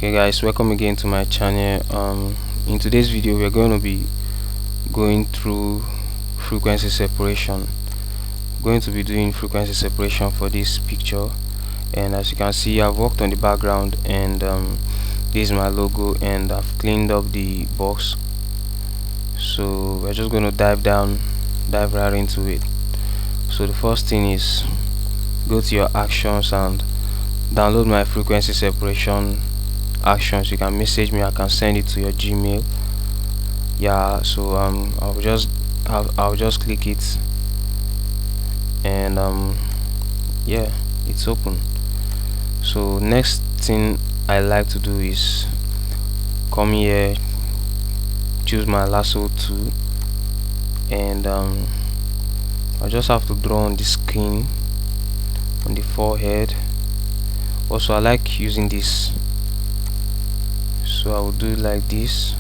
Okay guys, welcome again to my channel. In today's video we're going to be going through frequency separation. Going to be doing frequency separation for this picture, and as you can see I've worked on the background, and this is my logo, and I've cleaned up the box. So we're just going to dive right into it. So the first thing is go to your actions and download my frequency separation actions. You can message me, I can send it to your Gmail. Yeah, so I'll just click it, and yeah, it's open. So next thing I like to do is come here, choose my lasso tool, and I just have to draw on the skin, on the forehead. Also I like using this, so I will do it like this,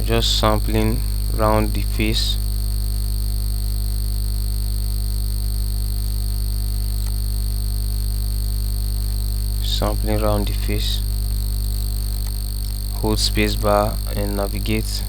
just sampling around the face. Sampling around the face. Hold spacebar and navigate.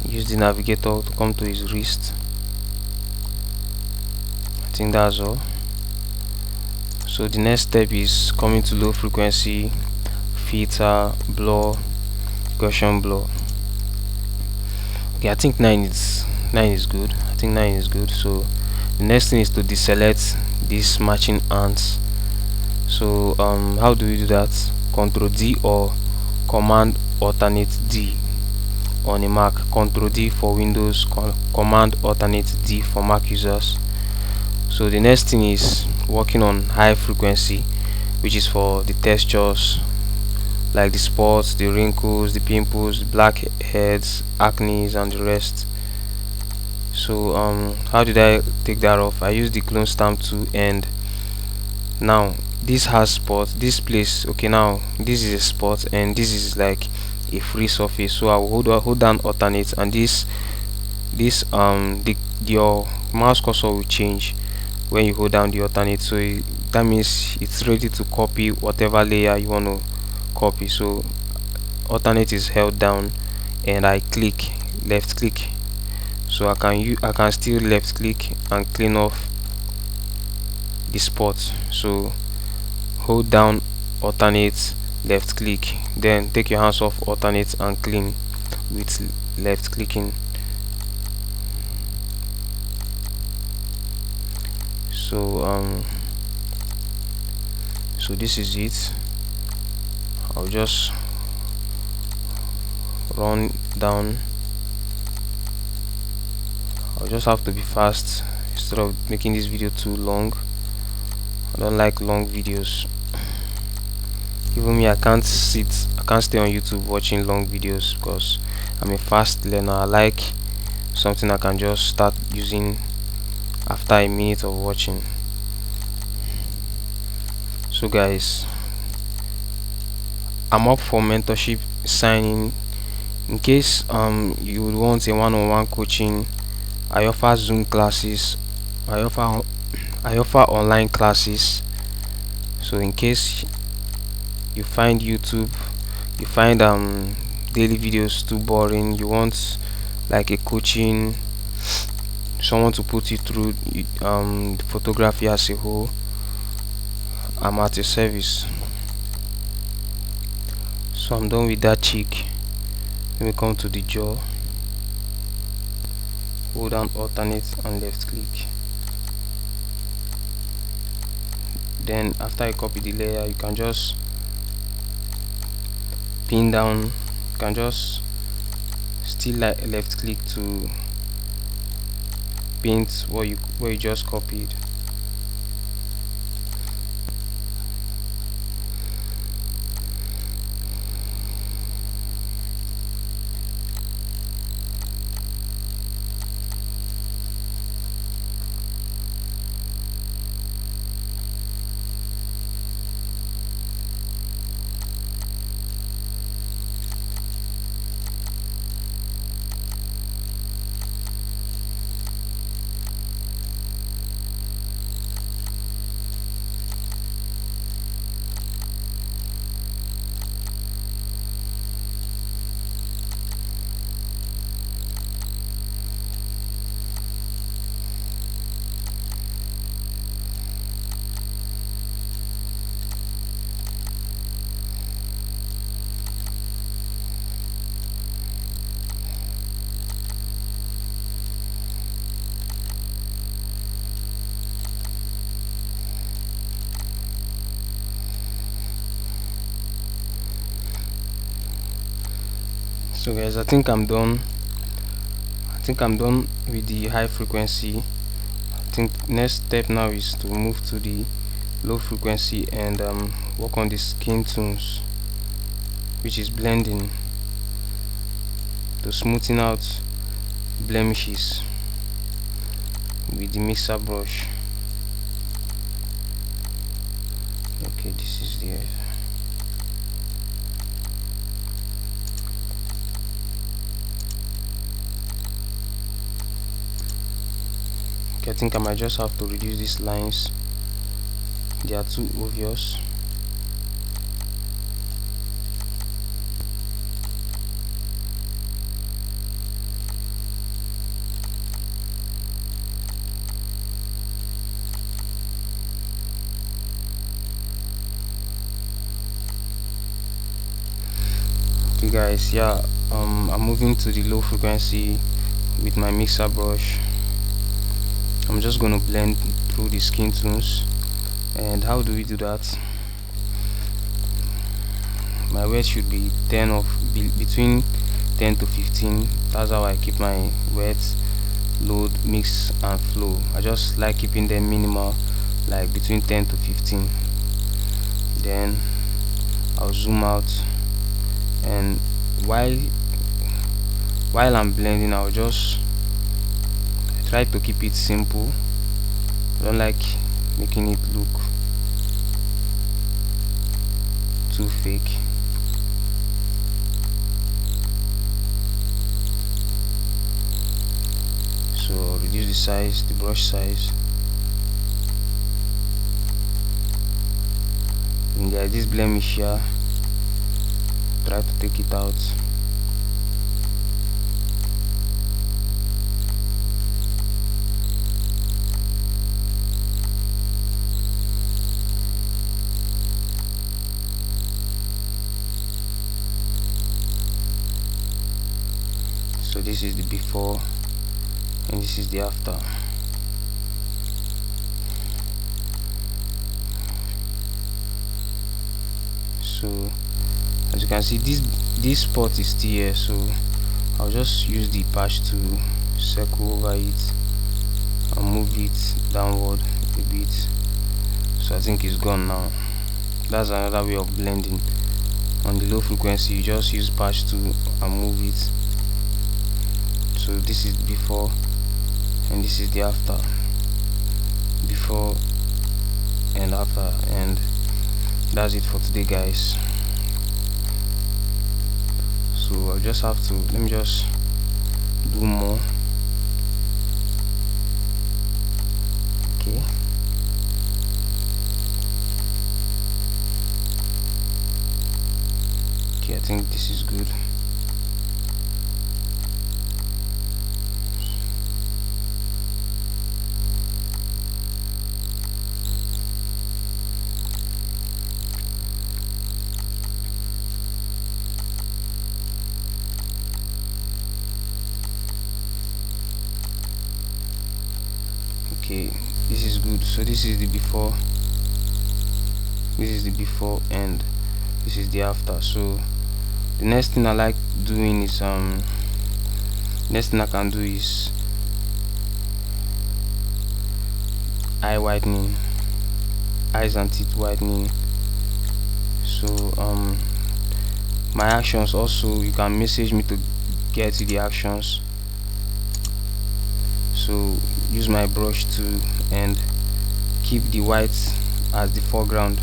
Use the navigator to come to his wrist. I think that's all. So the next step is coming to low frequency, filter, blur, Gaussian blur. Okay, I think 9 is good. I think 9 is good. So the next thing is to deselect these matching ants. So how do we do that? Ctrl D or Command Alternate D on a Mac. Ctrl D for Windows, Command Alternate D for Mac users. So the next thing is working on high frequency, which is for the textures like the spots, the wrinkles, the pimples, the blackheads, acne, and the rest. So how did I take that off? I used the clone stamp tool, and now this has spots, this place. Okay, now this is a spot and this is like a free surface. So I will hold down alternate, and your mouse cursor will change when you hold down the alternate. So that means it's ready to copy whatever layer you want to copy. So alternate is held down, and I click left click. So I can still left click and clean off the spot. So hold down alternate, left click, then take your hands off alternate and clean with left clicking. So so this is it. I'll just run down. I'll just have to be fast instead of making this video too long. I don't like long videos. Even me, I can't stay on YouTube watching long videos because I'm a fast learner. I like something I can just start using after a minute of watching. So guys, I'm up for mentorship signing. In case you would want a one-on-one coaching, I offer Zoom classes. I offer online classes. So in case you find YouTube, you find daily videos too boring, you want like a coaching, someone to put you through the photography as a whole, I'm at your service. So I'm done with that cheek. Let me come to the jaw, hold down alternate and left click. Then after I copy the layer, you can just pin down. You can just still left click to paint where you just copied. So guys, I think I'm done with the high frequency. I think next step now is to move to the low frequency and work on the skin tones, which is blending, to smoothing out blemishes with the mixer brush. Okay, this is the okay, I think I might just have to reduce these lines, they are too obvious. Okay guys, yeah, I'm moving to the low frequency with my mixer brush. I'm just going to blend through the skin tones. And how do we do that? My weight should be between 10 to 15. That's how I keep my weight, load, mix and flow. I just like keeping them minimal, like between 10 to 15. Then I'll zoom out, and while I'm blending, I'll just try to keep it simple. I don't like making it look too fake. So reduce the size, the brush size. And there is this blemish here, try to take it out. So this is the before and this is the after. So as you can see, this spot is still here, so I'll just use the patch to circle over it and move it downward a bit. So I think it's gone now. That's another way of blending. On the low frequency, you just use patch to and move it. So this is before and this is the after. Before and after, and that's it for today guys. So I just have to, let me just do more. Okay, I think this is good. Okay, this is good. So this is the before, and this is the after. So the next thing I like doing is next thing I can do is eye whitening, eyes and teeth whitening. So my actions also, you can message me to get to the actions. So use my brush too and keep the white as the foreground,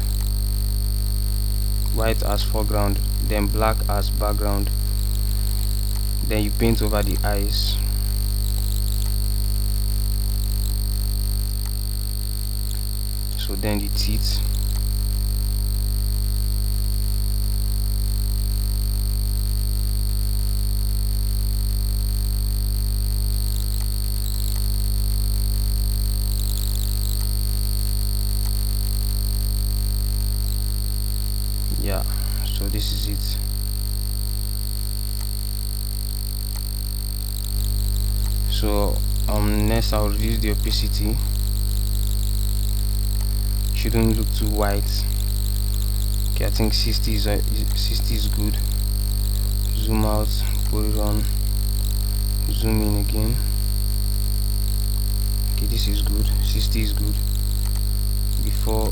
white as foreground, then black as background. Then you paint over the eyes. So then the teeth. Yeah, so this is it. So next I'll reduce the opacity. Shouldn't look too white. Okay, I think 60 is good. Zoom out, put it on, zoom in again. Okay, this is good. 60 is good. Before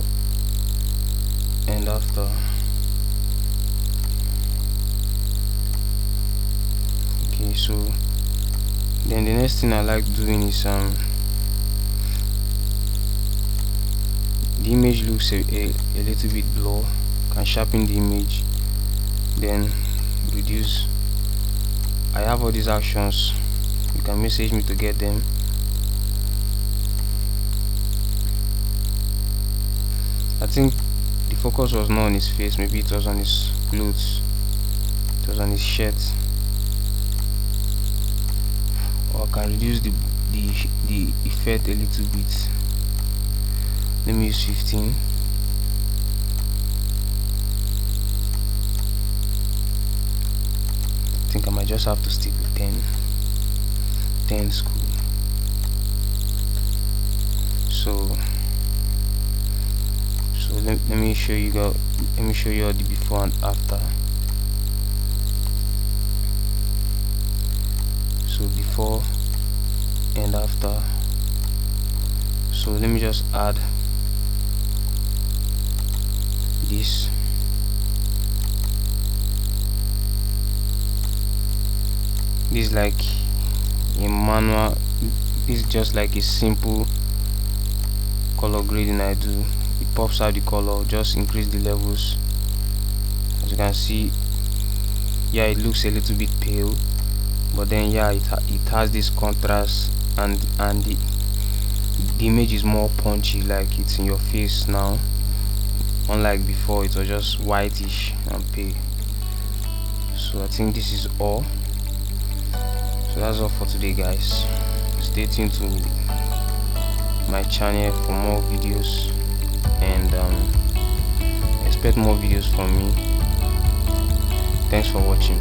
and after. Okay, so then the next thing I like doing is the image looks a little bit blur. Can sharpen the image, then reduce. I have all these actions. You can message me to get them. I think the focus was not on his face, maybe it was on his clothes, it was on his shirt. Or I can reduce the effect a little bit. Let me use 15. I think I might just have to stick with 10. 10 is cool. So let me show you all the before and after. So before and after. So let me just add this. This is like a manual. This is just like a simple color grading I do. It pops out the color, just increase the levels. As you can see, yeah, it looks a little bit pale, but then yeah, it has this contrast, and the image is more punchy, like it's in your face now, unlike before it was just whitish and pale. So I think this is all. So that's all for today, guys. Stay tuned to my channel for more videos, and expect more videos from me. Thanks for watching.